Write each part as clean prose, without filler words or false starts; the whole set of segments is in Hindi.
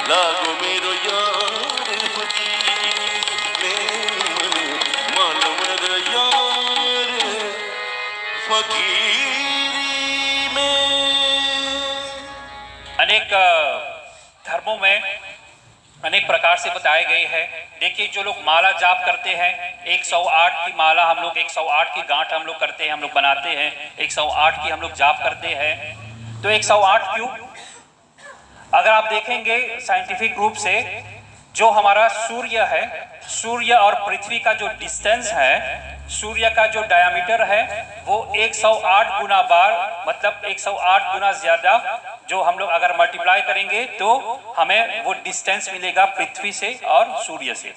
लागो मेरो यार फकीरी में मानो मेरा यार फकीरी में। अनेक धर्मों में अनेक प्रकार से बताए गए हैं। देखिए, जो लोग माला जाप करते हैं, 108 की माला हम लोग 108 की गांठ हम लोग करते हैं, हम लोग बनाते हैं, 108 की हम लोग जाप करते हैं। तो 108 क्यों? अगर आप देखेंगे साइंटिफिक रूप से, जो हमारा सूर्य है, सूर्य और पृथ्वी का जो डिस्टेंस है, सूर्य का जो डायमीटर है वो 108 गुना बार, मतलब 108 गुना ज्यादा जो हम लोग अगर मल्टीप्लाई करेंगे तो हमें वो डिस्टेंस मिलेगा पृथ्वी से और सूर्य से।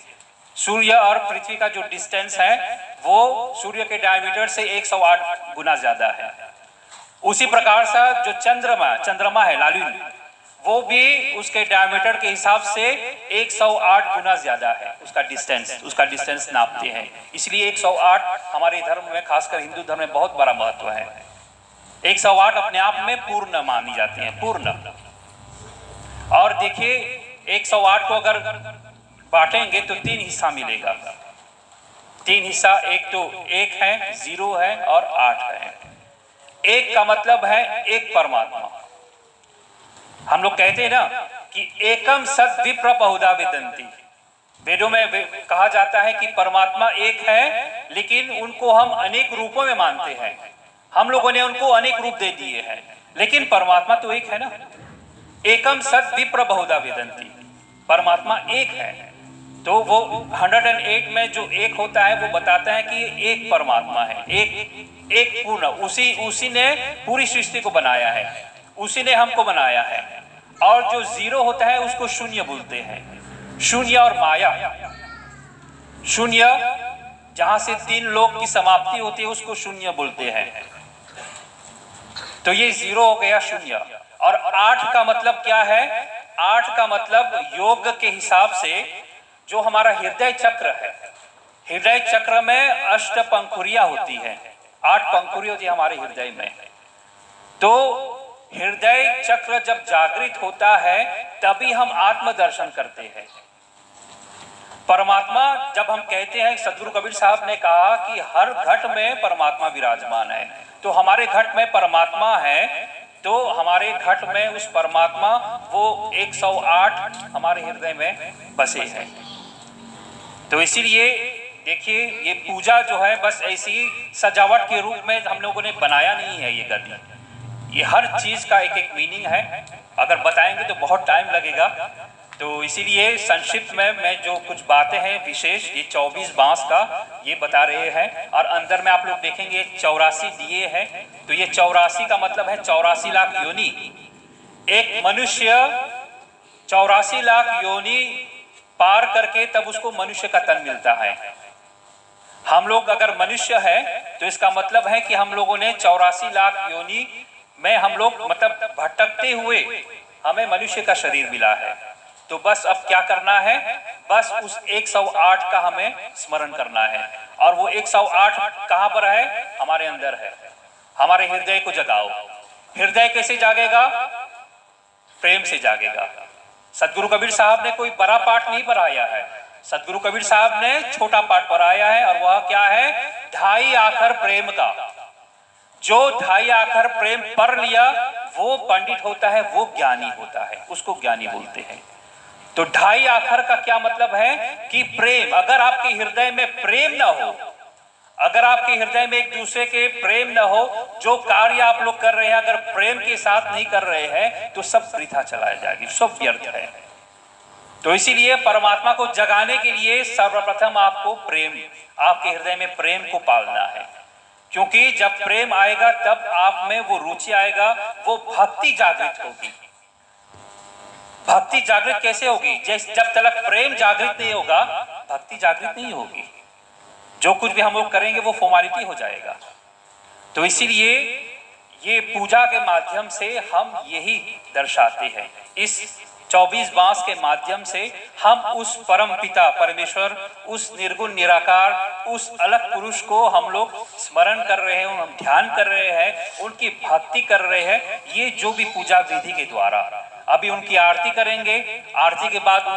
सूर्य और पृथ्वी का जो डिस्टेंस है वो सूर्य के डायमीटर से 108 गुना ज्यादा है। उसी प्रकार से जो चंद्रमा है लालून, वो भी उसके डायमीटर के हिसाब से 108 गुना ज्यादा है उसका डिस्टेंस नापते हैं। इसलिए 108 हमारे धर्म में, खासकर हिंदू धर्म में बहुत बड़ा महत्व है। 108 अपने आप में पूर्ण मानी जाती है, पूर्ण। और देखिए, 108 को अगर बांटेंगे तो 3 हिस्सा मिलेगा। 3 हिस्सा, एक तो 1 है, 0 है और 8 है। 1 का मतलब है एक परमात्मा। हम लोग कहते हैं ना कि एकम सत विप्र बहुधा विदंती। वेदों में कहा जाता है कि परमात्मा एक है, लेकिन उनको हम अनेक रूपों में मानते हैं। हम लोगों ने उनको अनेक रूप दे दिए हैं, लेकिन परमात्मा तो एक है ना। एकम सत विप्र बहुधा विदंती, परमात्मा एक है। तो वो 108 में जो एक होता है वो बताता है कि एक परमात्मा है, एक पूर्ण। उसी ने पूरी सृष्टि को बनाया है, उसी ने हमको बनाया है। और जो 0 होता है उसको शून्य बोलते हैं। शून्य और माया, शून्य जहां से 3 लोक की समाप्ति होती है उसको शून्य बोलते हैं। तो ये 0 हो गया, शून्य। और 8 का मतलब क्या है? 8 का मतलब योग के हिसाब से जो हमारा हृदय चक्र है, हृदय चक्र में 8 पंखुड़ियां होती हैं, 8 पंखुड़ी होती है हमारे हृदय में। तो हृदय चक्र जब जागृत होता है तभी हम आत्मदर्शन करते हैं। परमात्मा जब हम कहते हैं, सदगुरु कबीर साहब ने कहा कि हर घट में परमात्मा विराजमान है। तो हमारे घट में परमात्मा है, तो हमारे घट में उस परमात्मा वो 108 हमारे हृदय में बसे हैं। तो इसीलिए देखिए, ये पूजा जो है बस ऐसी सजावट के रूप में हम लोगों ने बनाया नहीं है। ये गद्दी, ये हर चीज का एक मीनिंग है। अगर बताएंगे तो बहुत टाइम लगेगा। तो इसीलिए संक्षिप्त में मैं जो कुछ बातें हैं विशेष, ये 24 बांस का ये बता रहे हैं। और अंदर में आप लोग देखेंगे 84 दिए हैं। तो ये 84 का मतलब है 84 लाख योनि। एक मनुष्य 84 लाख योनि पार करके तब उसको मनुष्य का तन मिलता है। हम लोग अगर मनुष्य है तो इसका मतलब है कि हम लोगों ने 84 लाख योनि में हम लोग मतलब भटकते हुए हमें मनुष्य का शरीर मिला है। तो बस अब क्या करना है? बस उस 108 का हमें स्मरण करना है। और वो 108 कहाँ पर है? हमारे अंदर है। हमारे हृदय को जगाओ। हृदय कैसे जागेगा? प्रेम से जागेगा। सदगुरु कबीर साहब ने कोई बड़ा पाठ नहीं पढ़ाया है, सदगुरु कबीर साहब ने छोटा पाठ पढ़ाया है। और वह क्या है? 2.5 आखर प्रेम का। जो 2.5 आखर प्रेम पढ़ लिया वो पंडित होता है, वो ज्ञानी होता है, उसको ज्ञानी बोलते हैं। तो 2.5 आखर का क्या मतलब है कि प्रेम, अगर आपके हृदय में प्रेम ना हो, अगर आपके हृदय में एक दूसरे के प्रेम न हो, जो कार्य आप लोग कर रहे हैं अगर प्रेम के साथ नहीं कर रहे हैं तो सब वृथा चला जाएगी, सब व्यर्थ है। तो इसीलिए परमात्मा को जगाने के लिए सर्वप्रथम आपको प्रेम, आपके हृदय में प्रेम को पालना है। क्योंकि जब प्रेम आएगा तब आप में वो रुचि आएगा, वो भक्ति जागृत होगी। भक्ति जागृत कैसे होगी? जब तक प्रेम जागृत नहीं होगा भक्ति जागृत नहीं होगी। जो कुछ भी हम लोग करेंगे वो फॉर्मेलिटी हो जाएगा। तो इसीलिए ये पूजा के माध्यम से हम यही दर्शाते हैं। इस 24 बांस के माध्यम से हम उस परम पिता परमेश्वर, उस निर्गुण निराकार, उस अलग पुरुष को हम लोग स्मरण कर रहे हैं, हम ध्यान कर रहे हैं, उनकी भक्ति कर रहे हैं। ये जो भी पूजा विधि के द्वारा अभी उनकी आरती करेंगे। आरती के बाद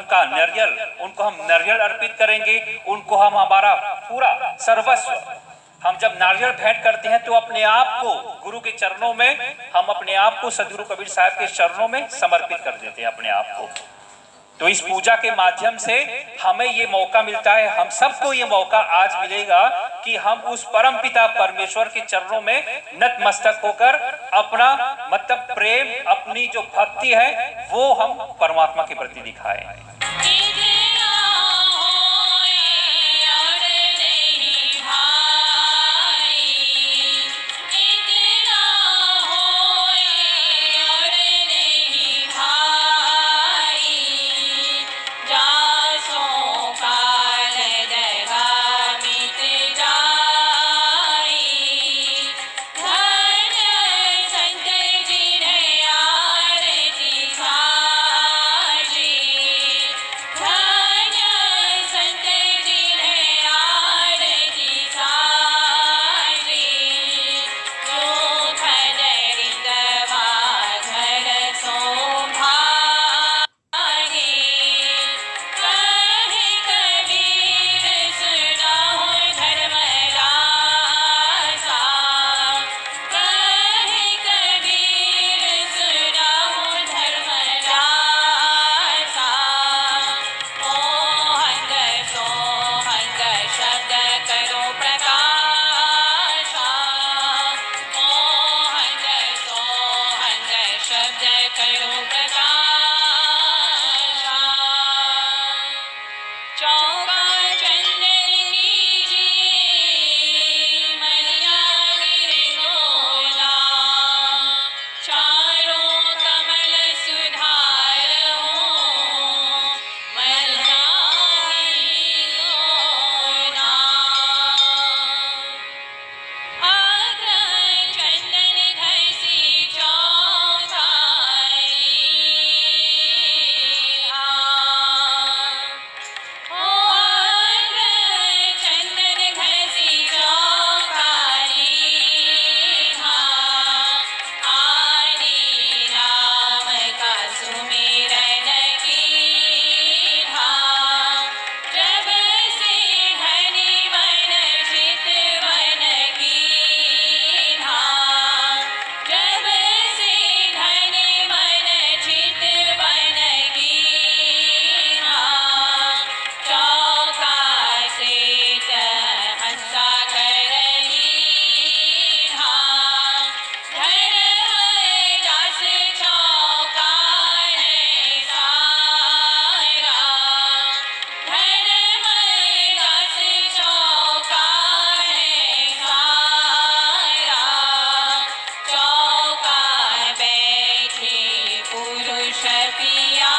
उनको हम नारियल अर्पित करेंगे। उनको हम हमारा पूरा सर्वस्व, हम जब नारियल भेंट करते हैं तो अपने आप को गुरु के चरणों में, हम अपने आप को सदगुरु कबीर साहब के चरणों में समर्पित कर देते हैं अपने आप को। तो इस पूजा के माध्यम से हमें ये मौका मिलता है, हम सबको ये मौका आज मिलेगा कि हम उस परम पिता परमेश्वर के चरणों में नतमस्तक होकर अपना मतलब प्रेम, अपनी जो भक्ति है वो हम परमात्मा के प्रति दिखाएं। पुरुष पिया